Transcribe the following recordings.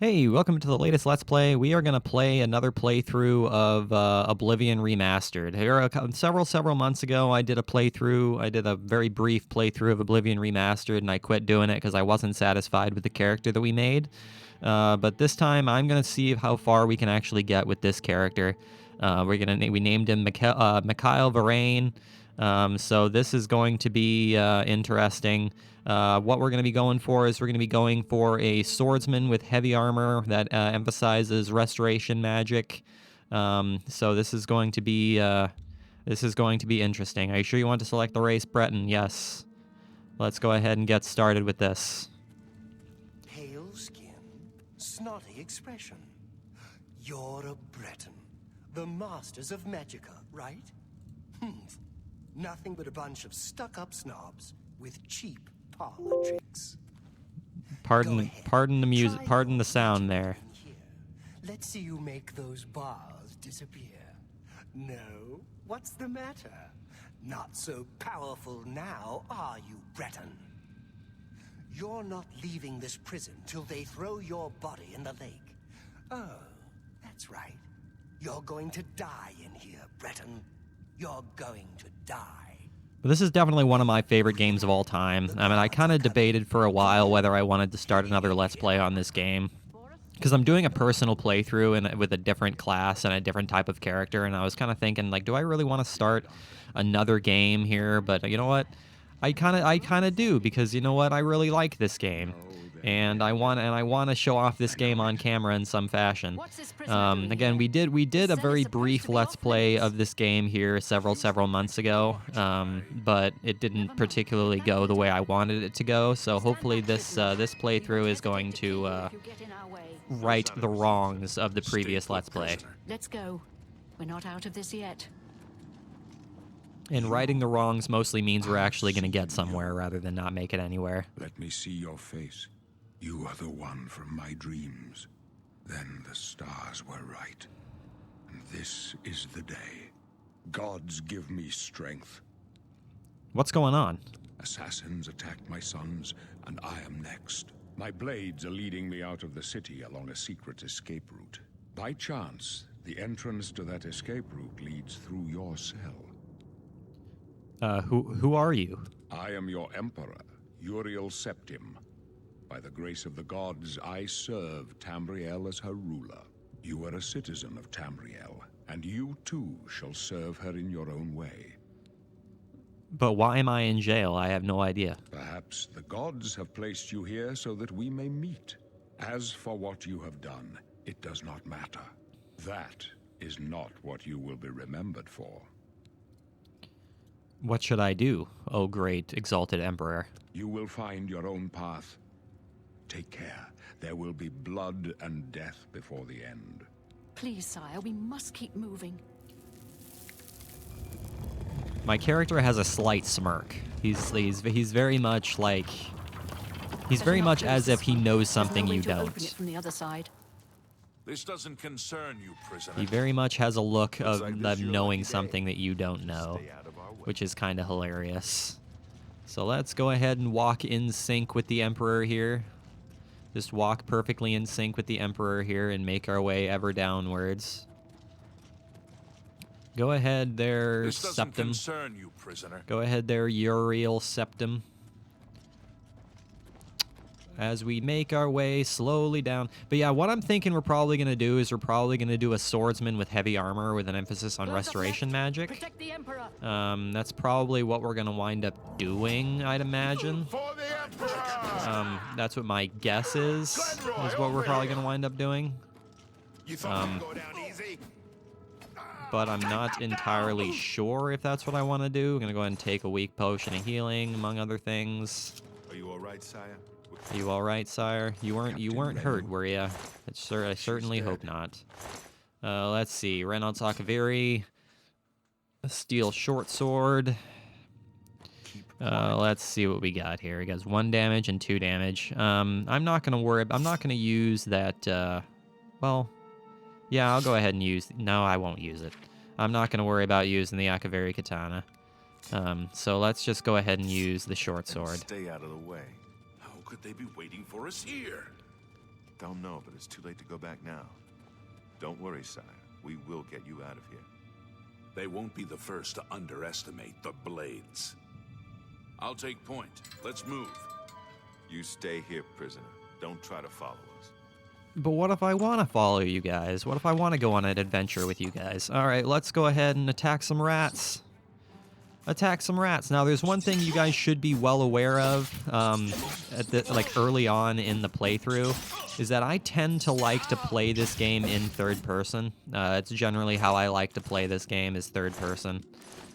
Hey, welcome to the latest Let's Play. We are going to play another playthrough of Oblivion Remastered. Several months ago, I did a playthrough. I did a very brief playthrough of Oblivion Remastered, and I quit doing it because I wasn't satisfied with the character that we made. But this time, I'm going to see how far we can actually get with this character. We named him Mikhail Varane. So this is going to be interesting. What we're going to be going for is we're going to be going for a swordsman with heavy armor that emphasizes restoration magic. So this is going to be interesting. Are you sure you want to select the race, Breton? Yes. Let's go ahead and get started with this. Pale skin, snotty expression. You're a Breton, the masters of Magica, right? Nothing but a bunch of stuck-up snobs with cheap parlor tricks. Pardon the music. Pardon the sound there. Let's see you make those bars disappear. No? What's the matter? Not so powerful now, are you, Breton? You're not leaving this prison till they throw your body in the lake. Oh, that's right. You're going to die in here, Breton. You're going to die. But this is definitely one of my favorite games of all time. I mean, I kind of debated for a while whether I wanted to start another Let's Play on this game. Because I'm doing a personal playthrough with a different class and a different type of character, and I was kind of thinking, like, do I really want to start another game here? But you know what? I kind of do, because you know what? I really like this game. And I want to show off this game on camera in some fashion. Again, we did a very brief Let's Play of this game here several months ago, but it didn't particularly go the way I wanted it to go. So hopefully this playthrough is going to right the wrongs of the previous Let's Play. Let's go. We're not out of this yet. And righting the wrongs mostly means we're actually going to get somewhere rather than not make it anywhere. Let me see your face. You are the one from my dreams. Then the stars were right. And this is the day. Gods give me strength. What's going on? Assassins attacked my sons, and I am next. My blades are leading me out of the city along a secret escape route. By chance, the entrance to that escape route leads through your cell. Who are you? I am your emperor, Uriel Septim. By the grace of the gods, I serve Tamriel as her ruler. You are a citizen of Tamriel, and you too shall serve her in your own way. But why am I in jail? I have no idea. Perhaps the gods have placed you here so that we may meet. As for what you have done, it does not matter. That is not what you will be remembered for. What should I do, oh great, exalted emperor? You will find your own path. Take care. There will be blood and death before the end. Please, sire, we must keep moving. My character has a slight smirk. He's very much like... He's very much as if he knows something you don't. Open it from the other side. This doesn't concern you, prisoner. He very much has a look of knowing something that you don't know, which is kind of hilarious. So let's go ahead and walk in sync with the Emperor here. Just walk perfectly in sync with the Emperor here and make our way ever downwards. Go ahead there, This doesn't Septim. concern you, prisoner. Go ahead there, Uriel Septim. As we make our way slowly down. But yeah, what I'm thinking we're probably going to do is we're probably going to do a swordsman with heavy armor with an emphasis on restoration magic. Protect the Emperor. That's probably what we're going to wind up doing, I'd imagine. For the Emperor! That's what my guess is what we're probably going to wind up doing. You thought you'd go down easy? But I'm not entirely sure if that's what I want to do. I'm going to go ahead and take a weak potion of healing, among other things. Are you all right, sire? Are you all right, sire? You weren't hurt, were you? I certainly hope not. Let's see. Reynolds Akaviri. A steel short sword. Let's see what we got here. He has 1 damage and 2 damage. I'm not gonna use that. Well, yeah, I'll go ahead and use. No, I won't use it. I'm not gonna worry about using the Akaviri katana. So let's just go ahead and use the short sword. Stay out of the way. How could they be waiting for us here? They'll know, but it's too late to go back now. Don't worry, sire. We will get you out of here. They won't be the first to underestimate the Blades. I'll take point. Let's move. You stay here, prisoner. Don't try to follow us. But what if I want to follow you guys? What if I want to go on an adventure with you guys? All right, let's go ahead and attack some rats. Attack some rats. Now, there's one thing you guys should be well aware of, like early on in the playthrough, is that I tend to like to play this game in third person. It's generally how I like to play this game, is third person.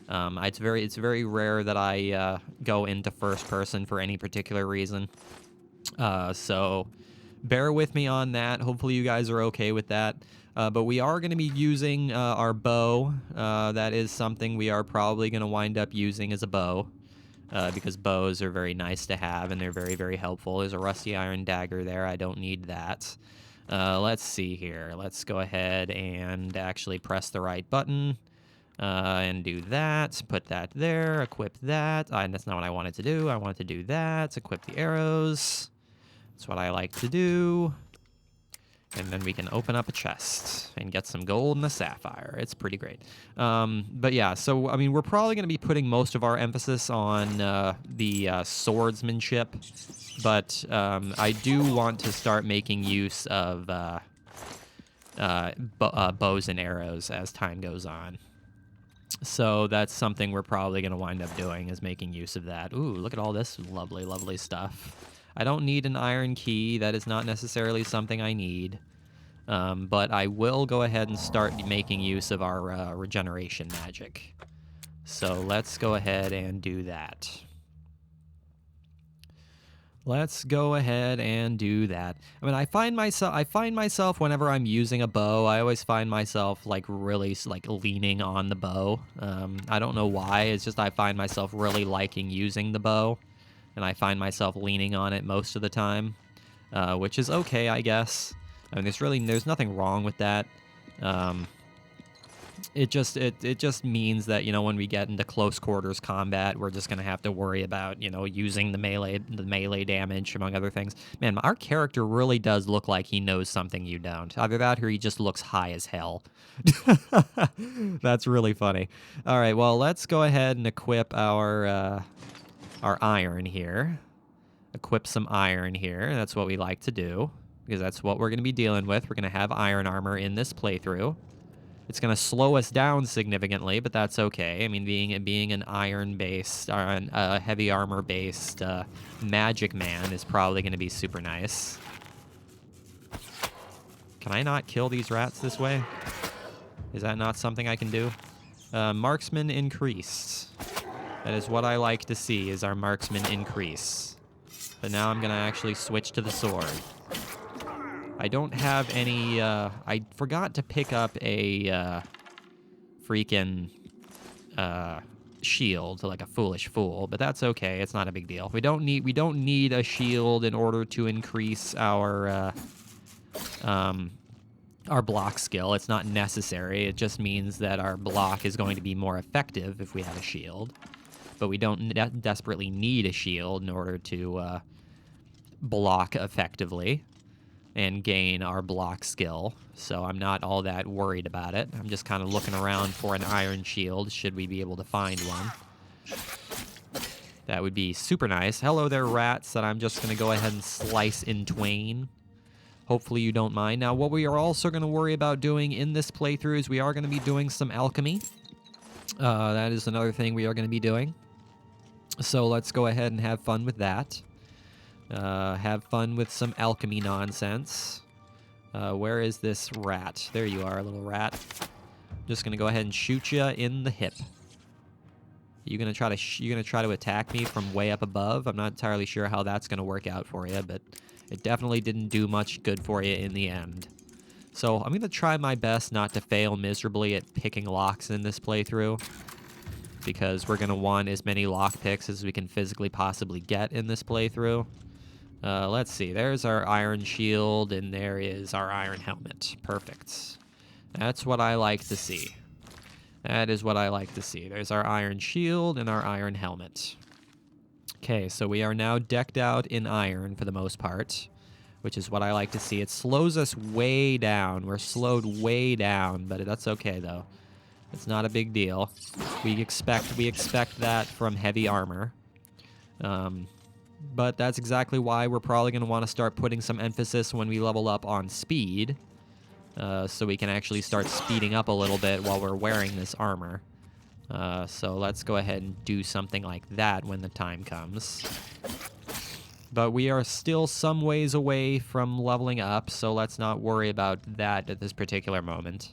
It's very rare that I go into first person for any particular reason. So bear with me on that. Hopefully you guys are okay with that. But we are going to be using our bow. That is something we are probably going to wind up using as a bow, because bows are very nice to have, and they're very helpful. There's a rusty iron dagger there. I don't need that. Let's see here. Let's go ahead and actually press the right button and do that. Put that there. Equip that. That's not what I wanted to do. I wanted to do that. Equip the arrows. That's what I like to do. And then we can open up a chest and get some gold and a sapphire. It's pretty great. But yeah, so, I mean, we're probably going to be putting most of our emphasis on the swordsmanship. But I do want to start making use of bows and arrows as time goes on. So that's something we're probably going to wind up doing, is making use of that. Ooh, look at all this lovely stuff. I don't need an iron key. That is not necessarily something I need. But I will go ahead and start making use of our regeneration magic. So let's go ahead and do that. Let's go ahead and do that. I mean, I find myself whenever I'm using a bow, I always find myself like really like leaning on the bow. I don't know why. It's just I find myself really liking using the bow. And I find myself leaning on it most of the time, which is okay, I guess. I mean, there's nothing wrong with that. It just means that, you know, when we get into close quarters combat, we're just gonna have to worry about, you know, using the melee damage, among other things. Man, our character really does look like he knows something you don't. Either that, or he just looks high as hell. That's really funny. All right, well, let's go ahead and equip our iron here. Equip some iron here. That's what we like to do, because that's what we're going to be dealing with. We're going to have iron armor in this playthrough. It's going to slow us down significantly, but that's okay. I mean, being an iron-based, or a heavy armor-based magic man is probably going to be super nice. Can I not kill these rats this way? Is that not something I can do? Marksman increased. That is what I like to see, is our marksman increase. But now I'm going to actually switch to the sword. I don't have any, I forgot to pick up a freaking shield, like a foolish fool, but that's okay. It's not a big deal. We don't need a shield in order to increase our block skill. It's not necessary. It just means that our block is going to be more effective if we have a shield. But we don't desperately need a shield in order to block effectively and gain our block skill. So I'm not all that worried about it. I'm just kind of looking around for an iron shield, should we be able to find one. That would be super nice. Hello there, rats, that I'm just going to go ahead and slice in twain. Hopefully you don't mind. Now, what we are also going to worry about doing in this playthrough is we are going to be doing some alchemy. That is another thing we are going to be doing. So let's go ahead and have fun with that. Have fun with some alchemy nonsense. Where is this rat? There you are, little rat. Just gonna go ahead and shoot you in the hip. You gonna try to attack me from way up above? I'm not entirely sure how that's gonna work out for you, but it definitely didn't do much good for you in the end. So I'm gonna try my best not to fail miserably at picking locks in this playthrough, because we're going to want as many lockpicks as we can physically possibly get in this playthrough. Let's see. There's our iron shield, and there is our iron helmet. Perfect. That's what I like to see. That is what I like to see. There's our iron shield and our iron helmet. Okay, so we are now decked out in iron for the most part, which is what I like to see. It slows us way down. We're slowed way down, but that's okay, though. It's not a big deal. We expect that from heavy armor. But that's exactly why we're probably going to want to start putting some emphasis when we level up on speed, so we can actually start speeding up a little bit while we're wearing this armor. So let's go ahead and do something like that when the time comes. But we are still some ways away from leveling up, so let's not worry about that at this particular moment.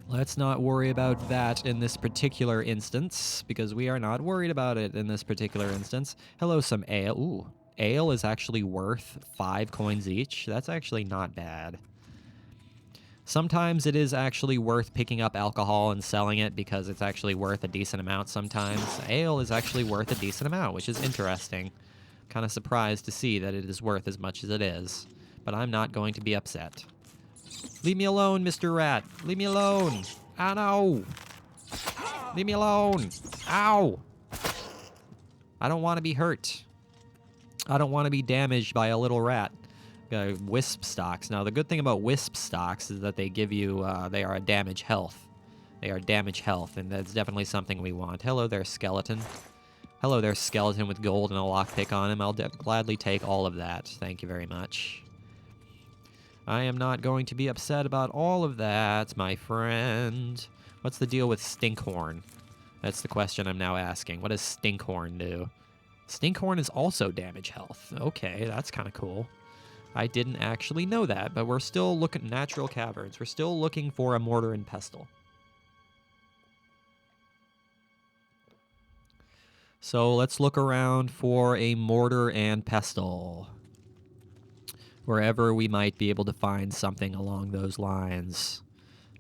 Let's not worry about that in this particular instance, because we are not worried about it in this particular instance. Hello, some ale. Ooh, ale is actually worth 5 coins each. That's actually not bad. Sometimes it is actually worth picking up alcohol and selling it because it's actually worth a decent amount sometimes. Ale is actually worth a decent amount, which is interesting. Kind of surprised to see that it is worth as much as it is, but I'm not going to be upset. Leave me alone, Mr. Rat. Leave me alone. Oh, no. Leave me alone. Ow. I don't want to be hurt. I don't want to be damaged by a little rat. Wisp stocks. Now, the good thing about wisp stocks is that they give you, they are a damage health. They are damage health, and that's definitely something we want. Hello there, skeleton. Hello there, skeleton with gold and a lockpick on him. I'll gladly take all of that. Thank you very much. I am not going to be upset about all of that, my friend. What's the deal with Stinkhorn? That's the question I'm now asking. What does Stinkhorn do? Stinkhorn is also damage health. Okay, that's kind of cool. I didn't actually know that, but we're still looking at natural caverns. We're still looking for a mortar and pestle. So let's look around for a mortar and pestle. Wherever we might be able to find something along those lines.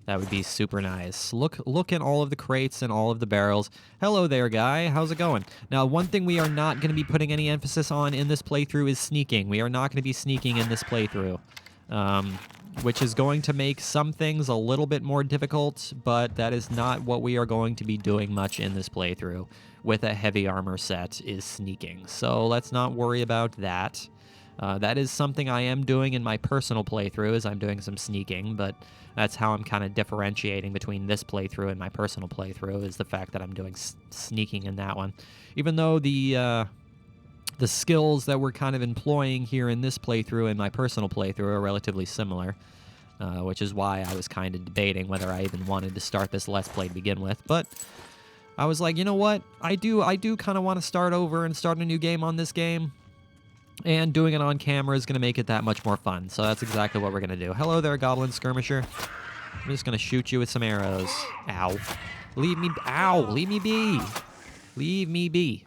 That would be super nice. Look at all of the crates and all of the barrels. Hello there, guy. How's it going? Now, one thing we are not going to be putting any emphasis on in this playthrough is sneaking. We are not going to be sneaking in this playthrough, which is going to make some things a little bit more difficult, but that is not what we are going to be doing much in this playthrough with a heavy armor set, is sneaking. So let's not worry about that. That is something I am doing in my personal playthrough, is I'm doing some sneaking, but that's how I'm kind of differentiating between this playthrough and my personal playthrough, is the fact that I'm doing sneaking in that one. Even though the skills that we're kind of employing here in this playthrough and my personal playthrough are relatively similar, which is why I was kind of debating whether I even wanted to start this Let's Play to begin with, but I was like, you know what, I do kind of want to start over and start a new game on this game. And doing it on camera is going to make it that much more fun. So that's exactly what we're going to do. Hello there, Goblin Skirmisher. I'm just going to shoot you with some arrows. Ow. Leave me... Ow! Leave me be! Leave me be.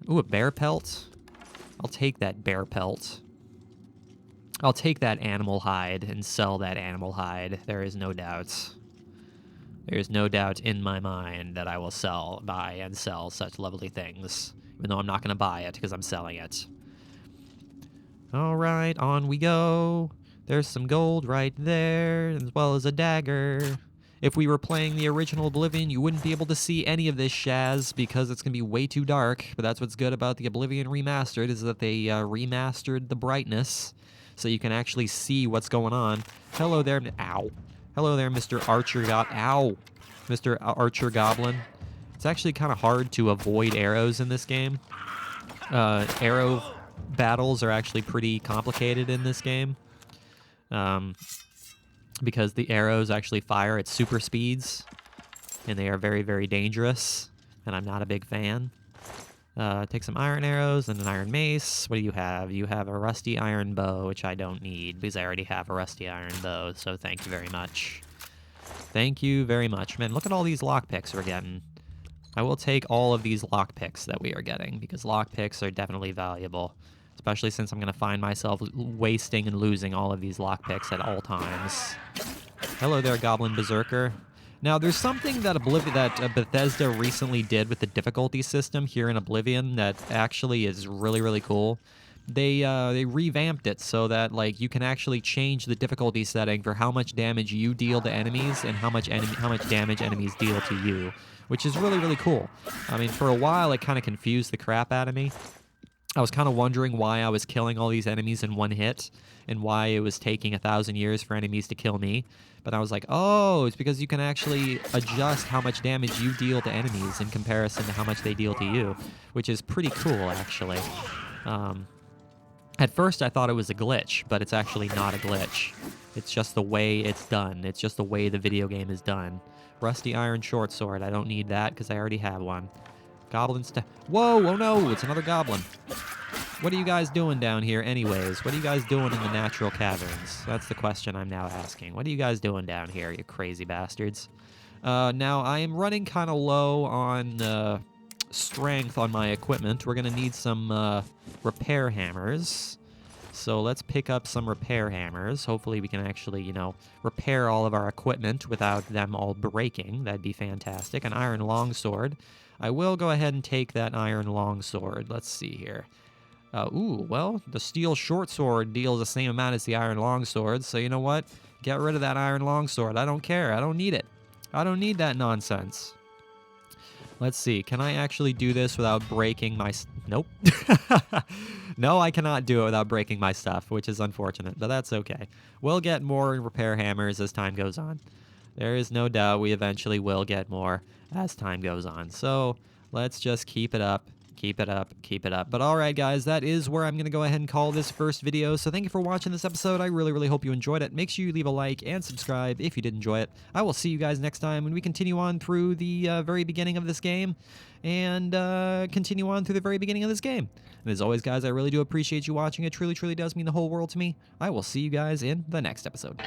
Ooh, a bear pelt? I'll take that bear pelt. I'll take that animal hide and sell that animal hide. There is no doubt. There is no doubt in my mind that I will buy and sell such lovely things. Even though I'm not going to buy it because I'm selling it. All right, on we go. There's some gold right there, as well as a dagger. If we were playing the original Oblivion, you wouldn't be able to see any of this shaz because it's going to be way too dark. But that's what's good about the Oblivion Remastered, is that they remastered the brightness so you can actually see what's going on. Hello there. Ow. Hello there, Mr. Archer. Ow. Mr. Archer Goblin. It's actually kind of hard to avoid arrows in this game. Arrow battles are actually pretty complicated in this game. Because the arrows actually fire at super speeds. And they are very, very dangerous. And I'm not a big fan. Take some iron arrows and an iron mace. What do you have? You have a rusty iron bow, which I don't need because I already have a rusty iron bow. So thank you very much. Thank you very much. Man, look at all these lockpicks we're getting. I will take all of these lockpicks that we are getting, because lockpicks are definitely valuable, especially since I'm going to find myself wasting and losing all of these lockpicks at all times. Hello there, Goblin Berserker. Now, there's something that Bethesda recently did with the difficulty system here in Oblivion that actually is really, really cool. They revamped it so that you can actually change the difficulty setting for how much damage you deal to enemies and how much damage enemies deal to you, which is really, really cool. I mean, for a while, it kind of confused the crap out of me. I was kind of wondering why I was killing all these enemies in one hit and why it was taking 1,000 years for enemies to kill me. But I was like, oh, it's because you can actually adjust how much damage you deal to enemies in comparison to how much they deal to you, which is pretty cool, actually. At first, I thought it was a glitch, but it's actually not a glitch. It's just the way it's done. It's just the way the video game is done. Rusty iron short sword. I don't need that because I already have one. Goblins. Whoa! Oh no! It's another goblin. What are you guys doing down here, anyways? What are you guys doing in the natural caverns? That's the question I'm now asking. What are you guys doing down here, you crazy bastards? Now, I am running kind of low on strength on my equipment. We're going to need some repair hammers. So let's pick up some repair hammers. Hopefully we can actually, you know, repair all of our equipment without them all breaking. That'd be fantastic. An iron longsword. I will go ahead and take that iron longsword. Let's see here. Ooh, well, the steel short sword deals the same amount as the iron longsword, so you know what? Get rid of that iron longsword. I don't care. I don't need it. I don't need that nonsense. Let's see. Can I actually do this without breaking my... Nope. No, I cannot do it without breaking my stuff, which is unfortunate, but that's okay. We'll get more repair hammers as time goes on. There is no doubt we eventually will get more as time goes on. So let's just keep it up. Keep it up, keep it up. But all right, guys, that is where I'm going to go ahead and call this first video. So thank you for watching this episode. I really, really hope you enjoyed it. Make sure you leave a like and subscribe if you did enjoy it. I will see you guys next time when we continue on through the very beginning of this game and continue on through the very beginning of this game. And as always, guys, I really do appreciate you watching. It truly, truly does mean the whole world to me. I will see you guys in the next episode.